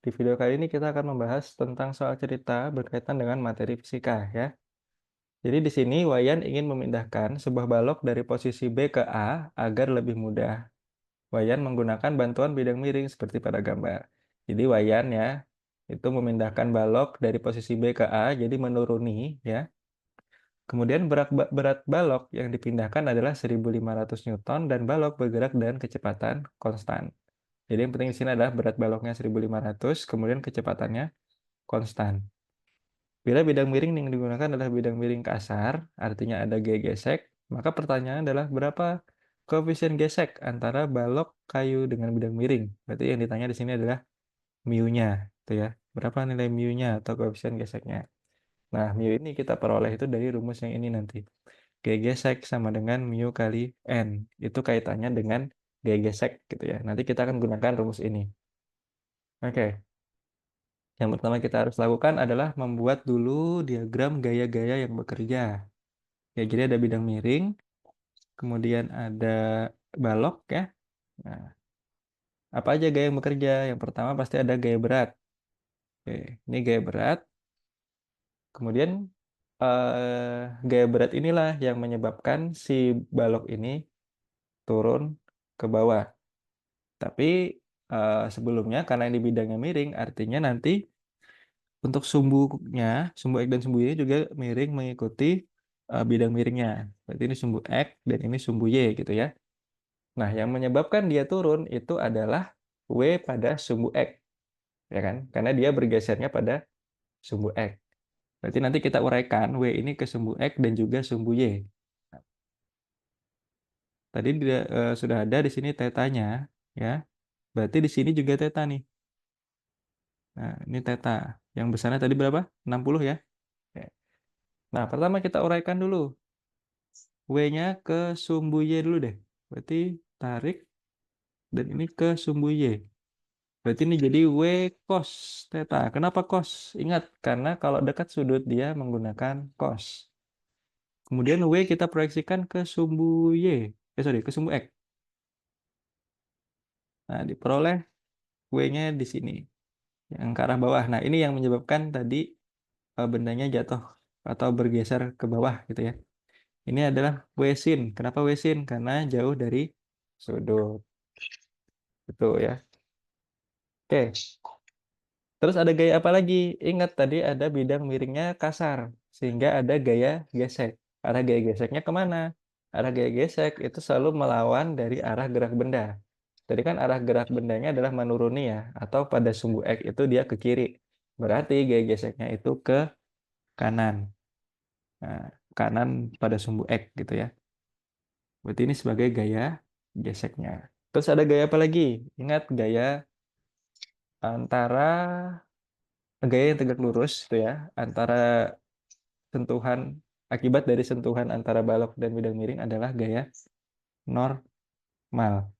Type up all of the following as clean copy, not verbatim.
Di video kali ini kita akan membahas tentang soal cerita berkaitan dengan materi fisika ya. Jadi di sini Wayan ingin memindahkan sebuah balok dari posisi B ke A agar lebih mudah. Wayan menggunakan bantuan bidang miring seperti pada gambar. Jadi Wayan ya, itu memindahkan balok dari posisi B ke A, jadi menuruni ya. Kemudian berat balok yang dipindahkan adalah 1.500 Newton dan balok bergerak dengan kecepatan konstan. Jadi yang penting di sini adalah berat baloknya 1.500, kemudian kecepatannya konstan. Bila bidang miring yang digunakan adalah bidang miring kasar, artinya ada G gesek, maka pertanyaan adalah berapa koefisien gesek antara balok kayu dengan bidang miring. Berarti yang ditanya di sini adalah mu-nya, itu ya. Berapa nilai mu-nya atau koefisien geseknya. Nah, mu ini kita peroleh itu dari rumus yang ini nanti. G gesek sama dengan mu kali N. Itu kaitannya dengan G gesek gitu ya. Nanti kita akan gunakan rumus ini. Oke. Yang pertama kita harus lakukan adalah membuat dulu diagram gaya-gaya yang bekerja. Ya, jadi ada bidang miring, kemudian ada balok ya. Nah, apa aja gaya yang bekerja? Yang pertama pasti ada gaya berat. Oke, ini gaya berat. Kemudian gaya berat inilah yang menyebabkan si balok ini turun ke bawah. Tapi sebelumnya karena ini bidangnya miring, artinya nanti untuk sumbunya, sumbu X dan sumbu Y juga miring mengikuti bidang miringnya. Berarti ini sumbu X dan ini sumbu Y gitu ya. Nah, yang menyebabkan dia turun itu adalah W pada sumbu X, ya kan? Karena dia bergesernya pada sumbu X. Berarti nanti kita uraikan W ini ke sumbu X dan juga sumbu Y. Nah, tadi sudah ada di sini tetanya, ya. Berarti di sini juga teta nih. Nah, ini teta. Yang besarnya tadi berapa? 60 ya. Oke. Nah, pertama kita uraikan dulu. W-nya ke sumbu Y dulu deh. Berarti tarik dan ini ke sumbu Y. Berarti ini jadi W cos theta. Kenapa cos? Ingat, karena kalau dekat sudut dia menggunakan cos. Kemudian W kita proyeksikan ke sumbu Y. Ke sumbu X. Nah, diperoleh W-nya di sini. Yang ke arah bawah. Nah, ini yang menyebabkan tadi bendanya jatuh atau bergeser ke bawah gitu ya. Ini adalah W sin. Kenapa W sin? Karena jauh dari sudut. Betul ya. Oke. Terus ada gaya apa lagi? Ingat tadi ada bidang miringnya kasar. Sehingga ada gaya gesek. Arah gaya geseknya kemana? Arah gaya gesek itu selalu melawan dari arah gerak benda. Jadi kan arah gerak bendanya adalah menuruni ya. Atau pada sumbu X itu dia ke kiri. Berarti gaya geseknya itu ke kanan. Nah, kanan pada sumbu X gitu ya. Berarti ini sebagai gaya geseknya. Terus ada gaya apa lagi? Ingat gaya antara gaya yang tegak lurus itu ya, antara sentuhan akibat dari sentuhan antara balok dan bidang miring adalah gaya normal.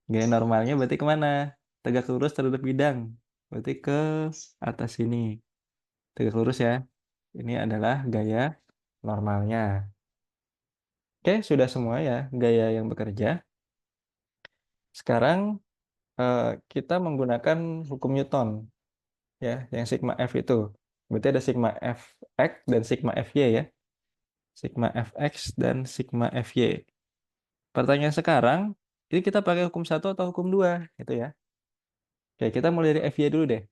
Gaya normalnya berarti kemana? Tegak lurus terhadap bidang. Berarti ke atas sini. Tegak lurus ya. Ini adalah gaya normalnya. Oke, sudah semua ya gaya yang bekerja. Sekarang kita menggunakan hukum Newton ya, yang sigma F itu. Berarti ada sigma Fx dan sigma Fy ya. Sigma Fx dan sigma Fy. Pertanyaan sekarang, ini kita pakai hukum satu atau hukum dua, gitu ya. Oke, kita mulai dari Fy dulu deh.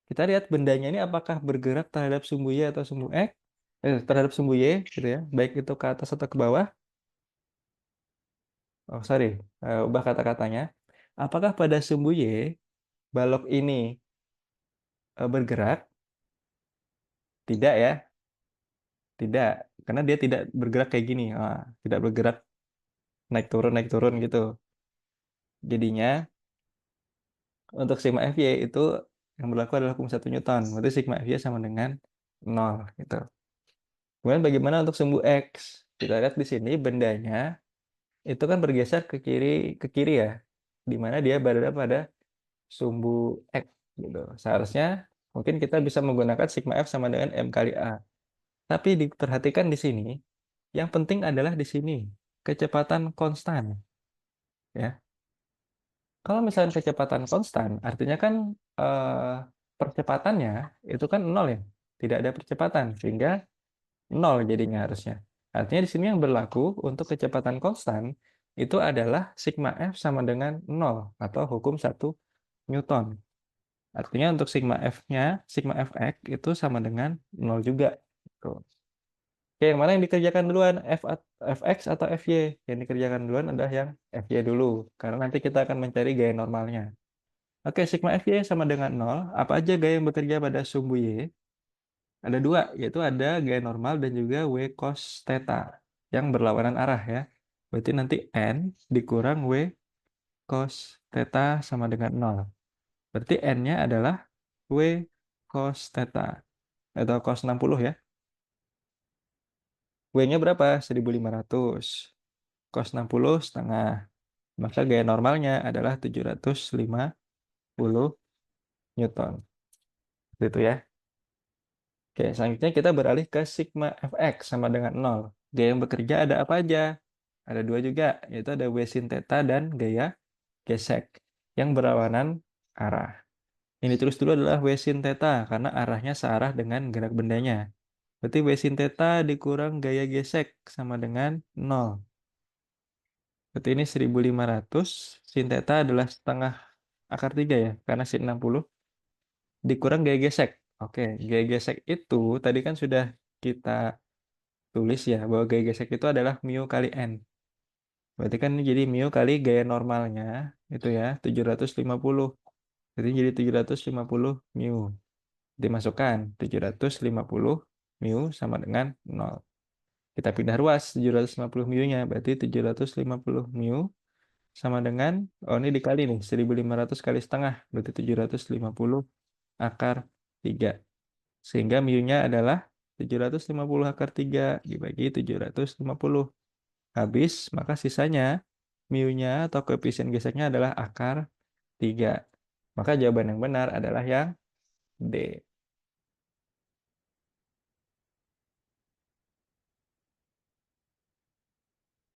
Kita lihat bendanya ini apakah bergerak terhadap sumbu Y atau sumbu X, terhadap sumbu Y, gitu ya. Baik itu ke atas atau ke bawah. Oh, sorry, ubah kata-katanya. Apakah pada sumbu Y, balok ini bergerak? Tidak ya, tidak. Karena dia tidak bergerak kayak gini. Tidak bergerak naik turun gitu. Jadinya, untuk sigma Fy itu yang berlaku adalah hukum 1 Newton. Berarti sigma Fy sama dengan 0 gitu. Kemudian bagaimana untuk sumbu X? Kita lihat di sini bendanya itu kan bergeser ke kiri ya. Di mana dia berada pada sumbu X gitu. Seharusnya mungkin kita bisa menggunakan sigma F sama dengan M kali A. Tapi diperhatikan di sini, yang penting adalah di sini kecepatan konstan ya. Kalau misalnya kecepatan konstan, artinya kan, eee, percepatannya itu kan nol ya, tidak ada percepatan, sehingga nol jadinya harusnya. Artinya di sini yang berlaku untuk kecepatan konstan, itu adalah sigma F sama dengan nol atau hukum 1 Newton. Artinya untuk sigma F-nya, sigma Fx itu sama dengan nol juga, gitu. Oke, yang mana yang dikerjakan duluan, Fx atau Fy? Yang dikerjakan duluan adalah yang Fy dulu, karena nanti kita akan mencari gaya normalnya. Oke, sigma Fy sama dengan nol. Apa aja gaya yang bekerja pada sumbu Y? Ada dua, yaitu ada gaya normal dan juga W cos theta yang berlawanan arah ya. Berarti nanti N dikurang W cos theta sama dengan nol. Berarti N-nya adalah W cos theta atau cos 60 ya. W-nya berapa? 1500. Cos 60 setengah. Maka gaya normalnya adalah 750 Newton. Gitu ya. Oke, selanjutnya kita beralih ke sigma Fx sama dengan nol. Gaya yang bekerja ada apa aja? Ada dua juga, yaitu ada W sin theta dan gaya gesek yang berlawanan arah. Yang ditulis dulu adalah W sin theta karena arahnya searah dengan gerak bendanya. Berarti W sin theta dikurang gaya gesek sama dengan nol. Berarti ini 1500, sin theta adalah setengah akar 3 ya, karena sin 60 dikurang gaya gesek. Oke, gaya gesek itu tadi kan sudah kita tulis ya, bahwa gaya gesek itu adalah mu kali N. Berarti kan ini jadi mu kali gaya normalnya, itu ya, 750. Jadi 750 mu. Dimasukkan, 750 mu sama dengan nol. Kita pindah ruas, 750 mu-nya, berarti 750 mu sama dengan, oh ini dikali nih, 1500 kali setengah, berarti 750 akar 3. Sehingga mu-nya adalah 750 akar 3 dibagi 750. Habis, maka sisanya mu-nya atau koefisien geseknya adalah akar 3. Maka jawaban yang benar adalah yang D.